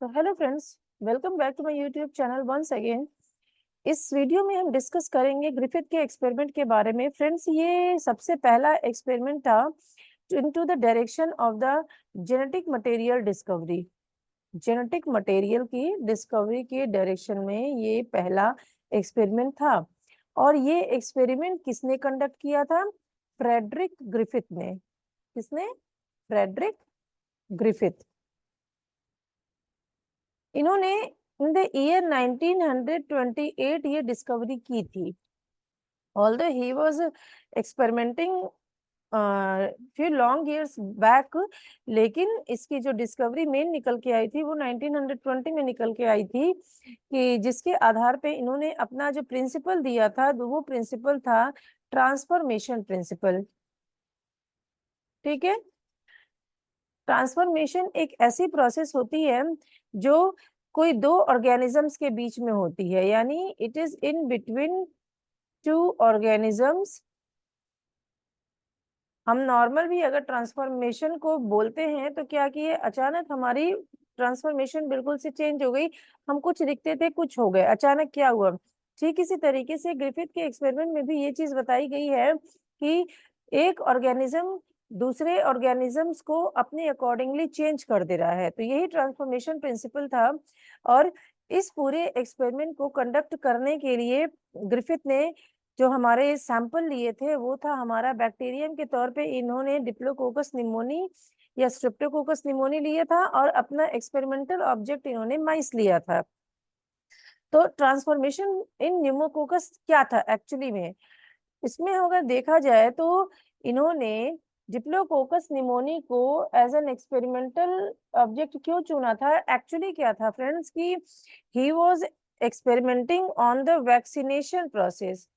तो hello friends, welcome back to my YouTube channel once again. इस video में हम डिस्कस करेंगे ग्रिफिथ के एक्सपेरिमेंट के बारे में। फ्रेंड्स, ये सबसे पहला एक्सपेरिमेंट था into the direction of the genetic material discovery. Genetic material की डिस्कवरी के डायरेक्शन में ये पहला एक्सपेरिमेंट था। और ये एक्सपेरिमेंट किसने कंडक्ट किया था? फ्रेडरिक ग्रिफिथ ने। किसने? Frederick Griffith. इन्होंने इन द ईयर 1928 ये डिस्कवरी की थी। Although he was experimenting few long years back, लेकिन इसकी जो डिस्कवरी मेन निकल के आई थी वो 1920 में निकल के आई थी, कि जिसके आधार पे इन्होंने अपना जो प्रिंसिपल दिया था वो प्रिंसिपल था ट्रांसफॉर्मेशन प्रिंसिपल। ठीक है। ट्रांसफॉर्मेशन एक ऐसी प्रोसेस होती है जो कोई दो ऑर्गेनिजम्स के बीच में होती है, यानी it is in between two organisms. हम नॉर्मल भी अगर ट्रांसफॉर्मेशन को बोलते हैं तो क्या कि अचानक हमारी ट्रांसफॉर्मेशन बिल्कुल से चेंज हो गई, हम कुछ दिखते थे कुछ हो गए, अचानक क्या हुआ। ठीक इसी तरीके से ग्रिफिथ के एक्सपेरिमेंट में भी ये चीज बताई गई है कि एक ऑर्गेनिज्म दूसरे ऑर्गेनिजम्स को अपने अकॉर्डिंगली चेंज कर दे रहा है, तो यही ट्रांसफॉर्मेशन प्रिंसिपल था। और इस पूरे एक्सपेरिमेंट को कंडक्ट करने के लिए ग्रिफिथ ने जो हमारे सैंपल लिए थे वो था हमारा बैक्टीरियम के तौर पे इन्होंने डिप्लोकोकस निमोनी या स्ट्रेप्टोकोकस निमोनी लिया था, और अपना एक्सपेरिमेंटल ऑब्जेक्ट इन्होंने माइस लिया था। तो ट्रांसफॉर्मेशन इन न्यूमोकोकस क्या था एक्चुअली में? इसमें अगर देखा जाए तो इन्होंने डिप्लोकोकस निमोनी को एज एन एक्सपेरिमेंटल ऑब्जेक्ट क्यों चुना था? एक्चुअली क्या था फ्रेंड्स कि ही was experimenting on the vaccination process.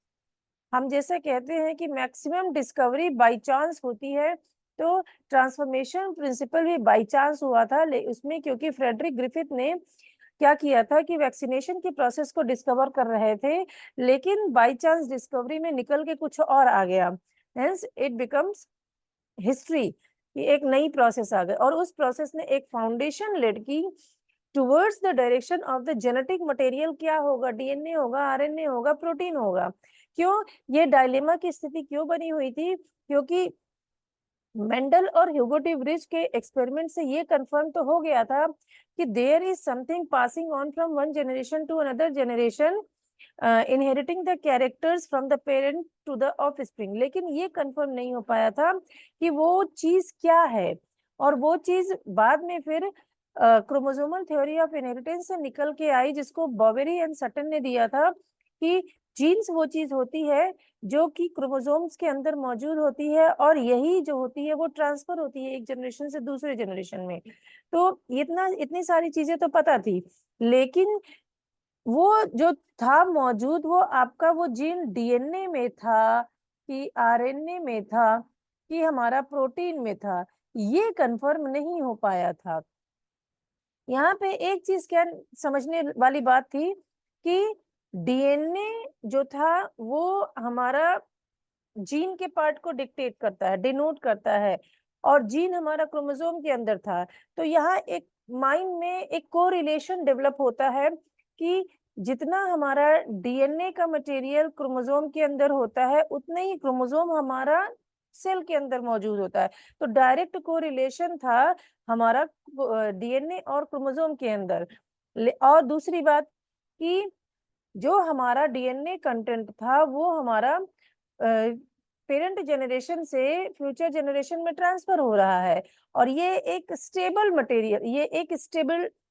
हम जैसे कहते हैं कि मैक्सिमम डिस्कवरी बाय चांस होती है, तो ट्रांसफॉर्मेशन प्रिंसिपल भी बाय चांस हुआ था उसमें, क्योंकि फ्रेडरिक ग्रिफिथ ने क्या किया था कि वैक्सीनेशन की प्रोसेस को डिस्कवर कर रहे थे, लेकिन बाय चांस डिस्कवरी में निकल के कुछ और आ गया। हेंस इट बिकम्स हिस्ट्री, कि एक नई प्रोसेस आ गई और उस प्रोसेस ने एक फाउंडेशन लेड की towards the direction of the genetic material. क्या होगा? डीएनए होगा, आरएनए होगा, प्रोटीन होगा। क्यों ये डायलेमा की स्थिति क्यों बनी हुई थी? क्योंकि मेंडल और ह्यूगो डी व्रिच के एक्सपेरिमेंट से ये कंफर्म तो हो गया था कि there is something passing on from one generation to another generation, inheriting the characters from the parent to the offspring, लेकिन ये कंफर्म नहीं हो पाया था कि वो चीज क्या है। और वो चीज बाद में फिर क्रोमोसोमल थ्योरी ऑफ इनहेरिटेंस से निकल के आई, जिसको बॉवेरी एंड सटन ने दिया था कि जीन्स वो चीज होती है जो कि क्रोमोसोम्स के अंदर मौजूद होती है, और यही जो होती है वो ट्रांसफर होती है एक जनरेशन से दूसरे जनरेशन में। तो इतनी सारी चीजें तो पता थी, लेकिन वो जो था मौजूद वो आपका वो जीन डीएनए में था कि आरएनए में था कि हमारा प्रोटीन में था, ये कंफर्म नहीं हो पाया था। यहाँ पे एक चीज क्या समझने वाली बात थी कि डीएनए जो था वो हमारा जीन के पार्ट को डिक्टेट करता है, डिनोट करता है, और जीन हमारा क्रोमोसोम के अंदर था। तो यहाँ एक माइंड में एक कोरिलेशन डेवलप होता है कि जितना हमारा डीएनए का मटेरियल क्रोमोसोम के अंदर होता है उतना ही क्रोमोसोम हमारा सेल के अंदर मौजूद होता है। तो डायरेक्ट कोरिलेशन था हमारा डीएनए और क्रोमोसोम के अंदर। और दूसरी बात कि जो हमारा डीएनए कंटेंट था वो हमारा पेरेंट जनरेशन से फ्यूचर जनरेशन में ट्रांसफर हो रहा है, और ये एक स्टेबल मटेरियल, ये एक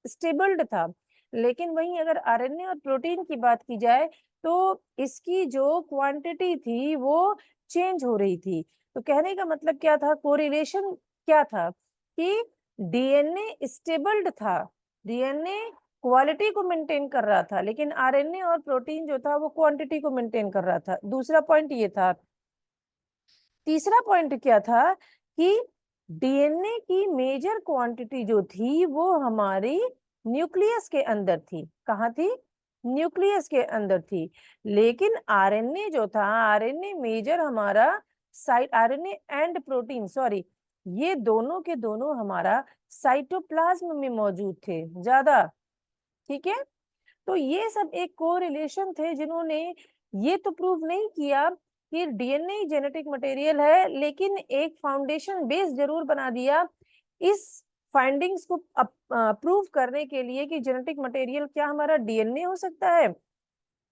स्टेबल्ड था। लेकिन वहीं अगर आरएनए और प्रोटीन की बात की जाए तो इसकी जो क्वांटिटी थी वो चेंज हो रही थी। तो कहने का मतलब क्या था? कोरिलेशन क्या था कि डीएनए स्टेबल्ड था, डीएनए क्वालिटी को मेंटेन कर रहा था, लेकिन आरएनए और प्रोटीन जो था वो क्वांटिटी को मेंटेन कर रहा था। दूसरा पॉइंट ये था। तीसरा पॉइंट क्या था कि डीएनए की मेजर क्वांटिटी जो थी वो हमारी न्यूक्लियस के अंदर थी। कहाँ थी? न्यूक्लियस के अंदर थी। लेकिन आरएनए जो था, आरएनए मेजर हमारा side, RNA and protein, sorry, ये दोनों के दोनों हमारा साइटोप्लाज्म में मौजूद थे ज्यादा। ठीक है, तो ये सब एक कोरिलेशन थे जिन्होंने ये तो प्रूव नहीं किया कि डीएनए जेनेटिक मटेरियल है, लेकिन एक फाउंडेशन बेस जरूर बना दिया इस फाइंडिंग्स को प्रूव करने के लिए कि जेनेटिक मटेरियल क्या हमारा डीएनए हो सकता है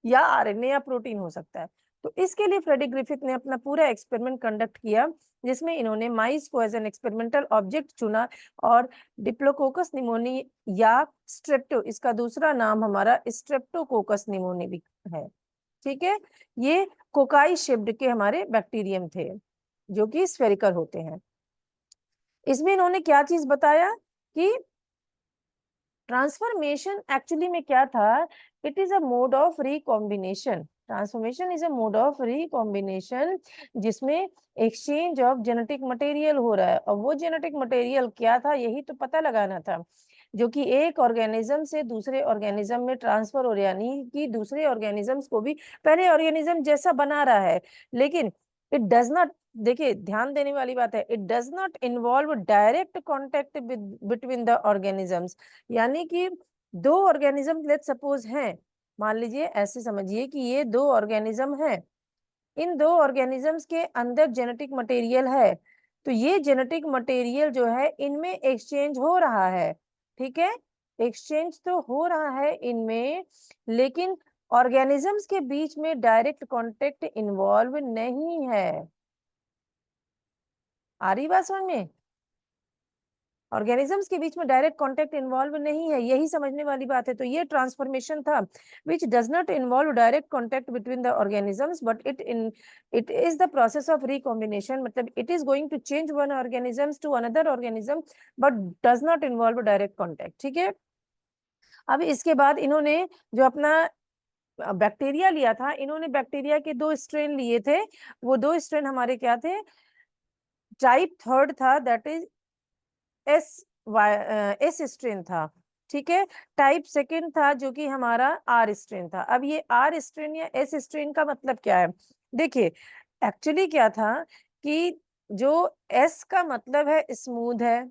या आरएनए या प्रोटीन हो सकता है। तो इसके लिए फ्रेडी ग्रिफिथ ने अपना पूरा एक्सपेरिमेंट कंडक्ट किया, जिसमें इन्होंने माइस को एज एन एक्सपेरिमेंटल ऑब्जेक्ट चुना और डिप्लोकोकस निमोनी या स्ट्रेप्टो, इसका दूसरा नाम हमारा स्ट्रेप्टोकोकस निमोनी भी है। ठीक है, ये कोकाई शेप्ड के हमारे बैक्टीरियम थे जो कि स्फेरिकल होते हैं। इसमें इन्होंने क्या चीज बताया कि ट्रांसफॉर्मेशन एक्चुअली में क्या था, it is a mode of recombination. Transformation is a mode of recombination जिसमें एक्सचेंज ऑफ जेनेटिक मटेरियल हो रहा है, और वो जेनेटिक मटेरियल क्या था यही तो पता लगाना था, जो कि एक ऑर्गेनिज्म से दूसरे ऑर्गेनिज्म में ट्रांसफर हो रहा है, यानी कि दूसरे ऑर्गेनिजम्स को भी पहले ऑर्गेनिज्म जैसा बना रहा है, लेकिन इट डज नॉट, देखिए ध्यान देने वाली बात है, it does not involve direct contact between the organisms. यानी कि दो ऑर्गेनिज्म लेट्स सपोज हैं, मान लीजिए ऐसे समझिए कि ये दो ऑर्गेनिज्म हैं, इन दो ऑर्गेनिजम्स के अंदर जेनेटिक मटेरियल है, तो ये जेनेटिक मटेरियल जो है इनमें एक्सचेंज हो रहा है। ठीक है, एक्सचेंज तो हो रहा है इनमें, लेकिन ऑर्गेनिजम्स के बीच में डायरेक्ट कांटेक्ट इन्वॉल्व नहीं है। आ रही बात समझ में? ऑर्गेनिजम्स के बीच में डायरेक्ट कांटेक्ट इन्वॉल्व नहीं है, यही समझने वाली बात है। तो ये ट्रांसफॉर्मेशन था which does not involve direct contact between the organisms, but it is the process of recombination, मतलब it is going to change one organisms to another organism but does not involve direct contact। ठीक है, अब इसके बाद इन्होंने जो अपना bacteria लिया था, इन्होंने बैक्टीरिया के दो स्ट्रेन लिए थे, वो दो स्ट्रेन हमारे क्या थे, टाइप थर्ड था, दैट इज एस स्ट्रेन था। ठीक है, टाइप सेकेंड था जो कि हमारा आर स्ट्रेन था। अब ये आर स्ट्रेन या एस स्ट्रेन का मतलब क्या है, देखिए एक्चुअली क्या था कि जो एस का मतलब है स्मूथ है,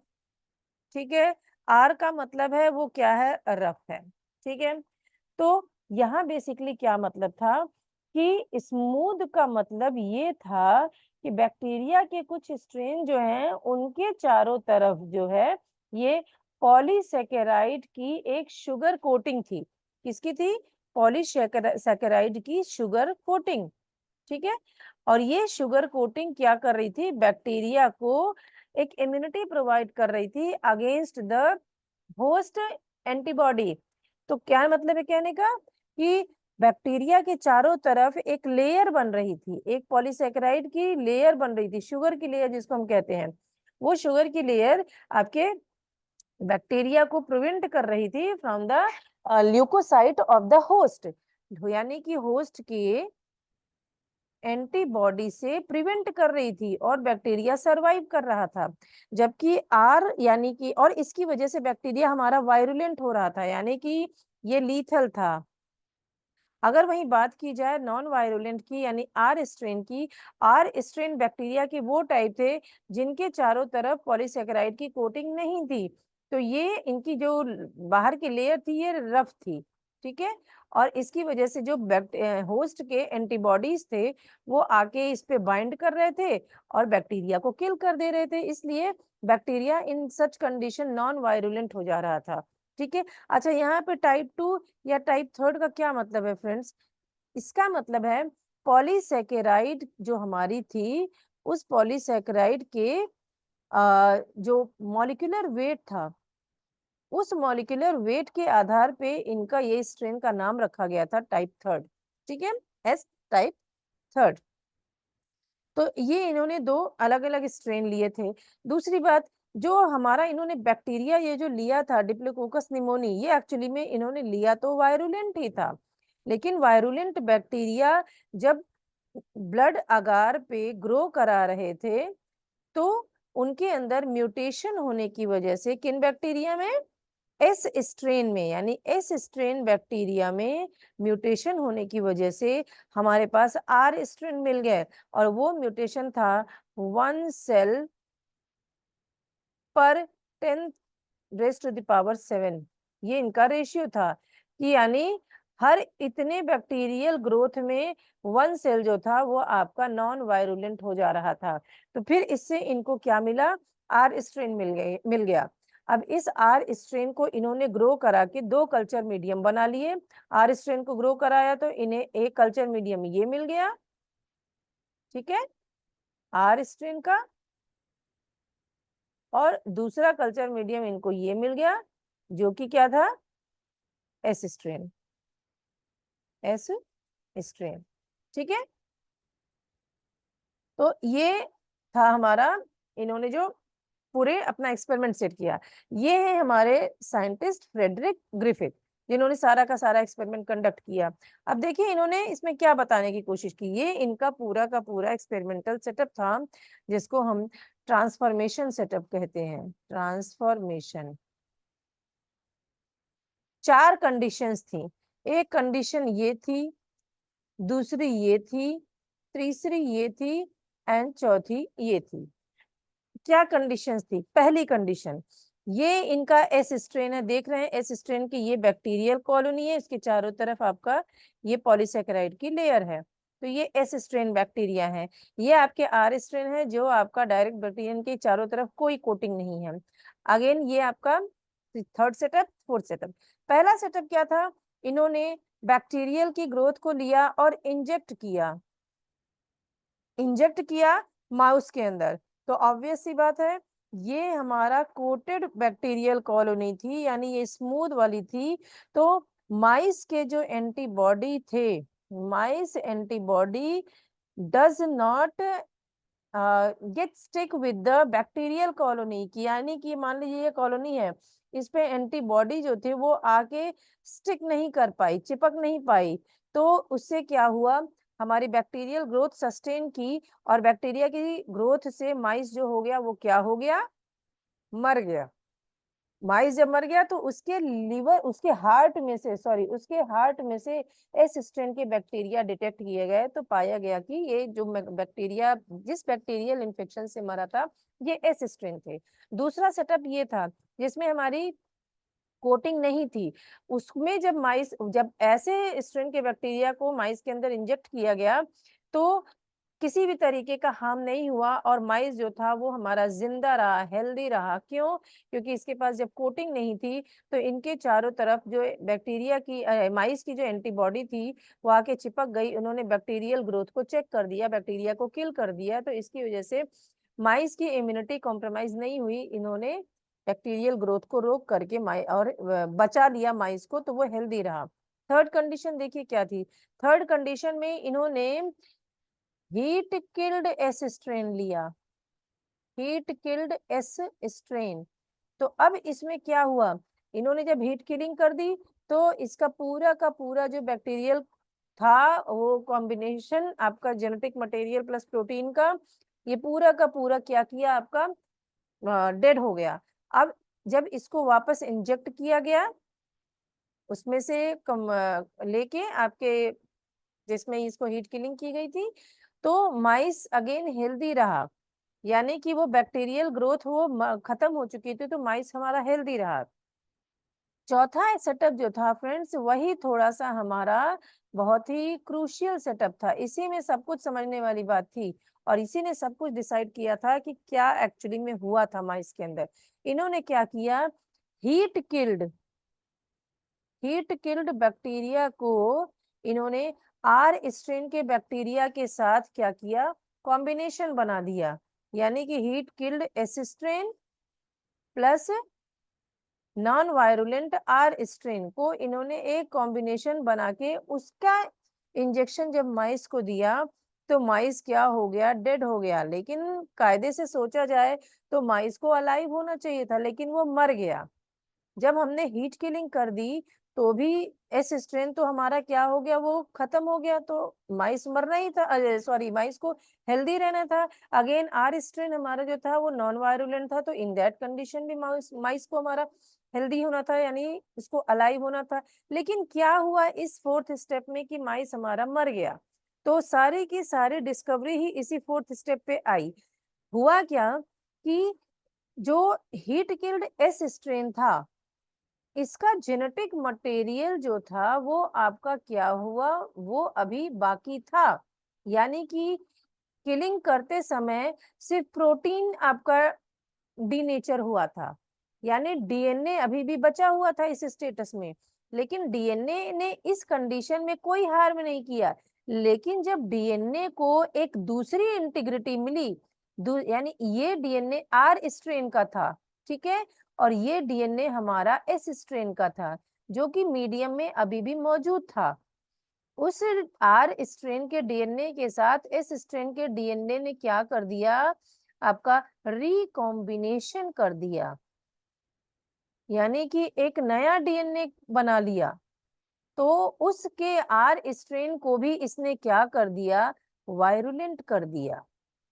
ठीक है, आर का मतलब है वो क्या है, रफ है। ठीक है, तो यहाँ बेसिकली क्या मतलब था कि स्मूथ का मतलब ये था कि बैक्टीरिया के कुछ स्ट्रेन जो हैं उनके चारों तरफ जो है ये पॉलीसेकेराइड की एक शुगर कोटिंग थी। किसकी थी? पॉलीसेकेराइड की शुगर कोटिंग। ठीक है, और ये शुगर कोटिंग क्या कर रही थी, बैक्टीरिया को एक इम्यूनिटी प्रोवाइड कर रही थी अगेंस्ट द होस्ट एंटीबॉडी। तो क्या मतलब है कहने का कि बैक्टीरिया के चारों तरफ एक लेयर बन रही थी, एक पॉलीसेकेराइड की लेयर बन रही थी, शुगर की लेयर जिसको हम कहते हैं, वो शुगर की लेयर आपके बैक्टीरिया को प्रिवेंट कर रही थी from the leukocyte of the host, यानी कि होस्ट के एंटीबॉडी से प्रिवेंट कर रही थी और बैक्टीरिया सरवाइव कर रहा था। जबकि आर यानी कि, और इसकी वजह से बैक्टीरिया हमारा वायरुलेंट हो रहा था, यानी कि ये लीथल था। अगर वहीं बात की जाए नॉन वायरुलेंट की यानी आर स्ट्रेन की, आर स्ट्रेन बैक्टीरिया के वो टाइप थे जिनके चारों तरफ पॉलीसेकेराइड की कोटिंग नहीं थी, तो ये इनकी जो बाहर की लेयर थी ये रफ थी। ठीक है, और इसकी वजह से जो होस्ट के एंटीबॉडीज थे वो आके इस पे बाइंड कर रहे थे और बैक्टीरिया को किल कर दे रहे थे, इसलिए बैक्टीरिया इन सच कंडीशन नॉन वायरुलेंट हो जा रहा था। ठीक है, अच्छा यहाँ पे टाइप 2 या टाइप थर्ड का क्या मतलब है फ्रेंड्स, इसका मतलब है पॉलीसेकेराइड जो हमारी थी उस पॉलीसेकेराइड के जो मॉलिक्यूलर वेट था, उस मॉलिक्यूलर वेट के आधार पे इनका ये स्ट्रेन का नाम रखा गया था टाइप थर्ड। ठीक है, एस टाइप थर्ड। तो ये इन्होंने दो अलग अलग स्ट्रेन लिए थे। दूसरी बात, जो हमारा इन्होंने बैक्टीरिया ये जो लिया था डिप्लोकोकस निमोनी, ये एक्चुअली में इन्होंने लिया तो वायरुलेंट ही था, लेकिन वायरुलेंट बैक्टीरिया जब ब्लड अगार पे ग्रो करा रहे थे तो उनके अंदर म्यूटेशन होने की वजह से किन बैक्टीरिया में, एस स्ट्रेन में, यानी एस स्ट्रेन बैक्टीरिया में म्यूटेशन होने की वजह से हमारे पास आर स्ट्रेन मिल गए, और वो म्यूटेशन था वन सेल पर 10⁻⁷, ये इनका रेशियो था कि यानी हर इतने बैक्टीरियल ग्रोथ में 1 सेल जो था वो आपका नॉन वायरुलेंट हो जा रहा था। तो फिर इससे इनको क्या मिला, आर स्ट्रेन मिल गया। अब इस आर स्ट्रेन को इन्होंने ग्रो करा के 2 कल्चर मीडियम बना लिए। आर स्ट्रेन को ग्रो कराया तो इन्हें एक कल्चर मीडियम ये मिल गया, ठीक है, आर स्ट्रेन का, और दूसरा कल्चर मीडियम इनको ये मिल गया जो कि क्या था, एस स्ट्रेन, एस स्ट्रेन, ठीक है। तो ये था हमारा, इन्होंने जो पूरे अपना एक्सपेरिमेंट सेट किया। ये है हमारे साइंटिस्ट फ्रेडरिक ग्रिफिथ, जिन्होंने सारा का सारा एक्सपेरिमेंट कंडक्ट किया। अब देखिए इन्होंने इसमें क्या बताने की कोशिश की, ये इनका पूरा का पूरा एक्सपेरिमेंटल सेटअप था, जिसको हम ट्रांसफॉर्मेशन सेटअप कहते हैं। ट्रांसफॉर्मेशन, 4 कंडीशंस थी। एक कंडीशन ये थी, दूसरी ये थी, तीसरी ये थी, एंड चौथी ये थी। क्या कंडीशंस थी? पहली कंडीशन, ये इनका एस स्ट्रेन है, देख रहे हैं एस स्ट्रेन की ये बैक्टीरियल कॉलोनी है, इसके चारों तरफ आपका ये पॉलीसेकेराइड की लेयर है, तो ये एस स्ट्रेन बैक्टीरिया है। ये आपके आर स्ट्रेन है जो आपका डायरेक्ट बैक्टीरियन के चारों तरफ कोई कोटिंग नहीं है। अगेन ये आपका थर्ड सेटअप, फोर्थ सेटअप। पहला सेटअप क्या था, इन्होंने बैक्टीरियल की ग्रोथ को लिया और इंजेक्ट किया माउस के अंदर। तो ऑब्वियस सी बात है, ये हमारा कोटेड बैक्टीरियल कॉलोनी थी, यानी ये स्मूथ वाली थी। तो माइस के जो एंटीबॉडी थे, mice antibody does not get stick with the bacterial colony की, यानी कि मान लीजिए ये कॉलोनी है, इस पे एंटीबॉडी जो थे वो आके स्टिक नहीं कर पाई, चिपक नहीं पाई। तो उससे क्या हुआ, हमारी बैक्टीरियल ग्रोथ सस्टेन की, और बैक्टीरिया की ग्रोथ से माइस जो हो गया वो क्या हो गया, मर गया। माइस जब मर गया तो उसके लीवर, उसके हार्ट में से, सॉरी, उसके हार्ट में से एस स्ट्रेन के बैक्टीरिया डिटेक्ट किए गए। तो पाया गया कि ये जो बैक्टीरिया, जिस बैक्टीरियल इन्फेक्शन से मरा था, ये एस स्ट्रेन थे। दूसरा सेटअप ये था जिसमें हमारी कोटिंग नहीं थी, उसमें जब ऐसे स्ट्रेन के बैक्टीरिया को माइस के अंदर इंजेक्ट किया गया तो किसी भी तरीके का हार्म नहीं हुआ, और माइस जो था वो हमारा जिंदा रहा, हेल्दी रहा। क्यों? क्योंकि इसके पास जब कोटिंग नहीं थी तो इनके चारों तरफ जो बैक्टीरिया की माइस की जो एंटीबॉडी थी वो आके चिपक गई, उन्होंने बैक्टीरियल ग्रोथ को चेक कर दिया, बैक्टीरिया को किल कर दिया। तो इसकी वजह से माइस की इम्यूनिटी कॉम्प्रोमाइज नहीं हुई, इन्होंने बैक्टीरियल ग्रोथ को रोक करके बचा लिया माइस को, तो वो हेल्दी रहा। थर्ड कंडीशन देखिए क्या थी, थर्ड कंडीशन में इन्होंने हीट किल्ड एस स्ट्रेन लिया, हीट किल्ड एस स्ट्रेन। तो अब इसमें क्या हुआ, इन्होंने जब हीट किलिंग कर दी तो इसका पूरा का पूरा जो बैक्टीरियल था वो कॉम्बिनेशन आपका जेनेटिक मटेरियल प्लस प्रोटीन का, ये पूरा का पूरा क्या किया, आपका डेड हो गया। अब जब इसको वापस इंजेक्ट किया गया, उसमें से लेके आपके, जिसमें इसको हीट किलिंग की गई थी, तो माइस अगेन हेल्दी रहा, यानी कि वो बैक्टीरियल ग्रोथ वो खत्म हो चुकी थी, तो माइस हमारा हेल्दी रहा। चौथा सेटअप जो था फ्रेंड्स, वही थोड़ा सा हमारा बहुत ही क्रूशियल सेटअप था, इसी में सब कुछ समझने वाली बात थी, और इसी ने सब कुछ डिसाइड किया था कि क्या एक्चुअली में हुआ था माइस के अंदर। इन्होंने क्या किया, heat killed heat killed bacteria को इन्होंने आर स्ट्रेन के बैक्टीरिया के साथ क्या किया, कॉम्बिनेशन बना दिया, यानी कि heat killed S strain plus non virulent R strain को इन्होंने एक कॉम्बिनेशन बना के उसका इंजेक्शन जब माइस को दिया तो माइस क्या हो गया, डेड हो गया। लेकिन कायदे से सोचा जाए तो माइस को अलाइव होना चाहिए था, लेकिन वो मर गया। जब हमने हीट किलिंग कर दी तो भी एस स्ट्रेन तो हमारा क्या हो गया, वो खत्म हो गया, तो माइस मरना ही था, सॉरी, माइस को हेल्दी रहना था। अगेन आर स्ट्रेन हमारा जो था वो नॉन वायरुलेंट था, तो इन दैट कंडीशन भी माइस को हमारा हेल्दी होना था, यानी इसको अलाइव होना था। लेकिन क्या हुआ इस फोर्थ स्टेप में कि माइस हमारा मर गया। तो सारी की सारी डिस्कवरी ही इसी फोर्थ स्टेप पे आई। हुआ क्या कि जो हीट किल्ड एस स्ट्रेन था, इसका जेनेटिक मटेरियल जो था वो आपका क्या हुआ, वो अभी बाकी था। यानी कि किलिंग करते समय सिर्फ प्रोटीन आपका डीनेचर हुआ था, यानी डीएनए अभी भी बचा हुआ था इस स्टेटस में, लेकिन डीएनए ने इस कंडीशन में कोई हार्म नहीं किया। लेकिन जब डीएनए को एक दूसरी इंटीग्रिटी मिली, यानी ये डीएनए आर स्ट्रेन का था, ठीक है, और ये डीएनए हमारा एस स्ट्रेन का था, जो कि मीडियम में अभी भी मौजूद था। उस आर स्ट्रेन के डीएनए के साथ एस स्ट्रेन के डीएनए ने क्या कर दिया, आपका रिकॉम्बिनेशन कर दिया, यानी कि एक नया डीएनए बना लिया। तो उसके आर स्ट्रेन को भी इसने क्या कर दिया, वायरुलेंट कर दिया।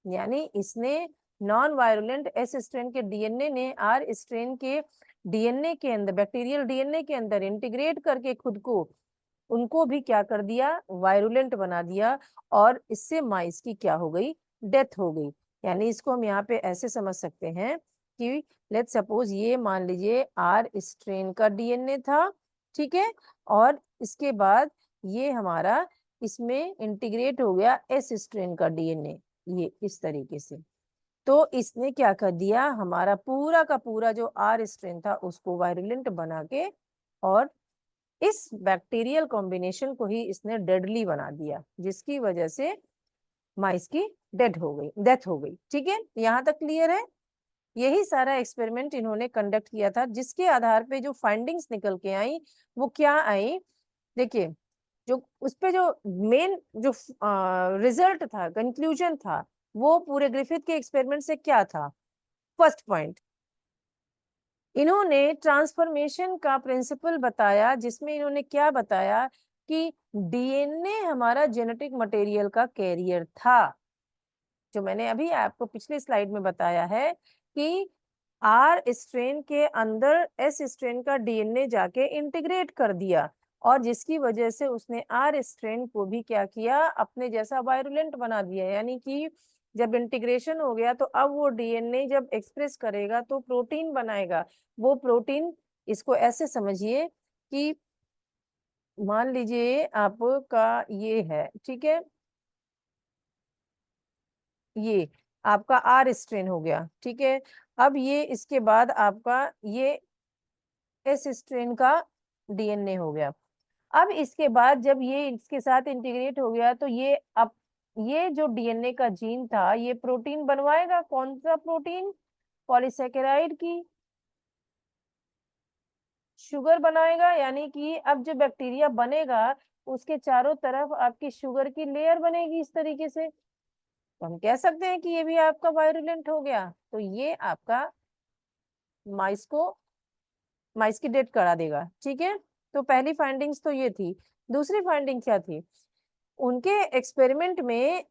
यानी इसने नॉन वायरुलेंट एस स्ट्रेन के डीएनए ने आर स्ट्रेन के डीएनए के अंदर, बैक्टीरियल डीएनए के अंदर इंटीग्रेट करके खुद को, उनको भी क्या कर दिया, वायरुलेंट बना दिया, और इससे माइस की क्या हो गई, डेथ हो गई। यानी इसको हम यहाँ पे ऐसे समझ सकते हैं कि लेट्स सपोज ये मान लीजिए आर स्ट्रेन का डीएनए था, ठीक है, और इसके बाद ये हमारा इसमें इंटीग्रेट हो गया एस स्ट्रेन का डीएनए, ये इस तरीके से। तो इसने क्या कर दिया, हमारा पूरा का पूरा जो आर स्ट्रेन था उसको वायरुलेंट बना के, और इस बैक्टीरियल कॉम्बिनेशन को ही इसने डेडली बना दिया, जिसकी वजह से माइस की डेथ हो गई। ठीक है, यहाँ तक क्लियर है। यही सारा एक्सपेरिमेंट इन्होंने कंडक्ट किया था, जिसके आधार पे जो फाइंडिंग्स निकल के आई वो क्या आई, देखिए, जो उस पे जो मेन जो रिजल्ट था, कंक्लूजन था, वो पूरे ग्रिफिथ के एक्सपेरिमेंट से क्या था। फर्स्ट पॉइंट, इन्होंने ट्रांसफॉर्मेशन का प्रिंसिपल बताया, जिसमें इन्होंने क्या बताया कि डीएनए हमारा जेनेटिक मटेरियल का कैरियर था। जो मैंने अभी आपको पिछले स्लाइड में बताया है कि आर स्ट्रेन के अंदर एस स्ट्रेन का डीएनए जाके इंटीग्रेट कर दिया, और जिसकी वजह से उसने आर स्ट्रेन को भी क्या किया, अपने जैसा वायरुलेंट बना दिया। यानी कि जब इंटीग्रेशन हो गया तो अब वो डीएनए जब एक्सप्रेस करेगा तो प्रोटीन बनाएगा। वो प्रोटीन, इसको ऐसे समझिए कि मान लीजिए आपका ये है, ठीक है, ये आपका आर स्ट्रेन हो गया, ठीक है। अब ये इसके बाद आपका ये एस स्ट्रेन का डीएनए हो गया। अब इसके बाद जब ये इसके साथ इंटीग्रेट हो गया तो ये अब ये जो डीएनए का जीन था ये प्रोटीन बनवाएगा। कौन सा प्रोटीन, पॉलीसेकेराइड की शुगर बनाएगा। यानी कि अब जो बैक्टीरिया बनेगा उसके चारों तरफ आपकी शुगर की लेयर बनेगी इस तरीके से। तो हम कह सकते हैं कि ये भी आपका वायरुलेंट हो गया। तो ये आपका माइस को, माइस की डेथ करा देगा। ठीक है, तो पहली फाइंडिंग्स तो ये थी। दूसरी फाइंडिंग क्या थी, उनके एक्सपेरिमेंट में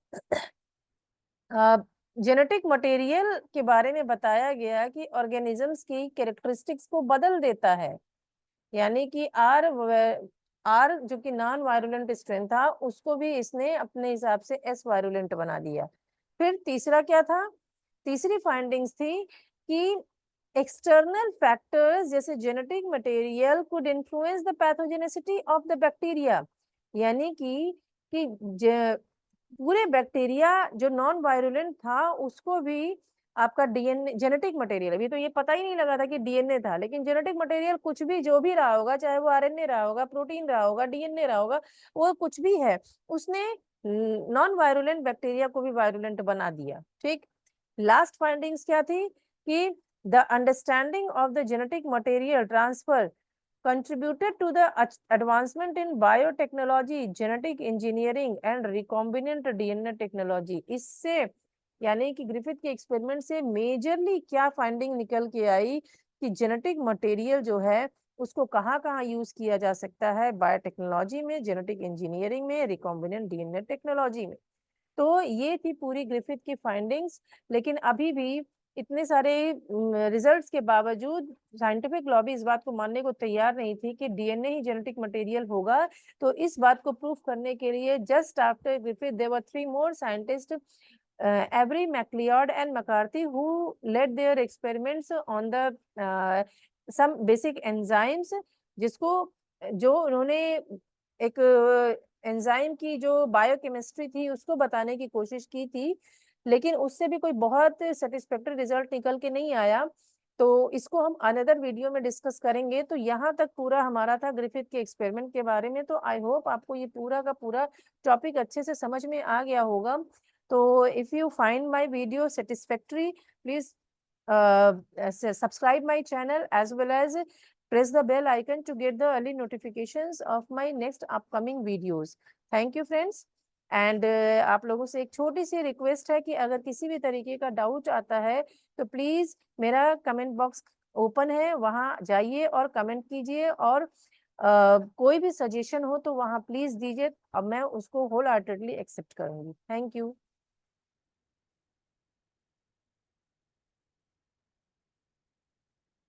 जेनेटिक मटेरियल के बारे में बताया गया कि ऑर्गेनिजम्स की कैरेक्टरिस्टिक्स को बदल देता है। यानी कि आर जो कि नॉन वायरुलेंट स्ट्रेन था उसको भी इसने अपने हिसाब से एस वायरुलेंट बना दिया। फिर तीसरा क्या था, तीसरी फाइंडिंग्स थी कि एक्सटर्नल फैक्टर्स जैसे genetic material could influence the pathogenicity of the bacteria. यानी कि पूरे बैक्टीरिया जो नॉन वायरुलेंट था उसको भी आपका डीएनए जेनेटिक मटेरियल, अभी तो ये पता ही नहीं लगा था कि डीएनए था, लेकिन जेनेटिक मटेरियल कुछ भी जो भी रहा होगा, चाहे वो आरएनए रहा होगा, प्रोटीन रहा होगा, डीएनए रहा होगा, वो कुछ भी है, उसने नॉन वायरुलेंट बैक्टीरिया को भी वायरुलेंट बना दिया। ठीक, लास्ट फाइंडिंग्स क्या थी कि the understanding of the genetic material transfer contributed to the advancement in biotechnology, genetic engineering and recombinant DNA technology। इससे यानी कि ग्रिफिथ के एक्सपेरिमेंट से मेजरली क्या फाइंडिंग निकल के आई कि जेनेटिक मटेरियल जो है उसको कहाँ कहाँ यूज किया जा सकता है, बायोटेक्नोलॉजी में, जेनेटिक इंजीनियरिंग में, रिकॉम्बिनेंट डीएनए टेक्नोलॉजी में। तो ये थी पूरी ग्रिफिथ की फाइंडिंग्स। लेकिन अभी भी इतने सारे रिजल्ट्स के बावजूद साइंटिफिक लॉबी इस बात को मानने को तैयार नहीं थी कि डीएनए ही जेनेटिक मटेरियल होगा। तो इस बात को प्रूफ करने के लिए just after Griffith there were 3 more scientist Avery, MacLeod and McCarthy, who led their experiments on the some basic enzymes, जिसको जो उन्होंने एक एंजाइम की जो बायोकेमिस्ट्री थी उसको बताने की कोशिश की थी, लेकिन उससे भी कोई बहुत सेटिस्फैक्टरी रिजल्ट निकल के नहीं आया। तो इसको हम अनदर वीडियो में डिस्कस करेंगे। तो यहाँ तक पूरा हमारा था ग्रिफिथ के एक्सपेरिमेंट के बारे में। तो आई होप आपको ये पूरा का पूरा टॉपिक अच्छे से समझ में आ गया होगा। तो if you find my video satisfactory, please subscribe my channel as well as press the bell icon to get the early notifications of my next upcoming videos. Thank you friends. And आप लोगों से एक छोटी सी request है कि अगर किसी भी तरीके का डाउट आता है तो प्लीज मेरा कमेंट बॉक्स ओपन है, वहां जाइए और कमेंट कीजिए, और कोई भी सजेशन हो तो वहां प्लीज दीजिए, अब मैं उसको होल हार्टेडली एक्सेप्ट करूंगी। Thank you.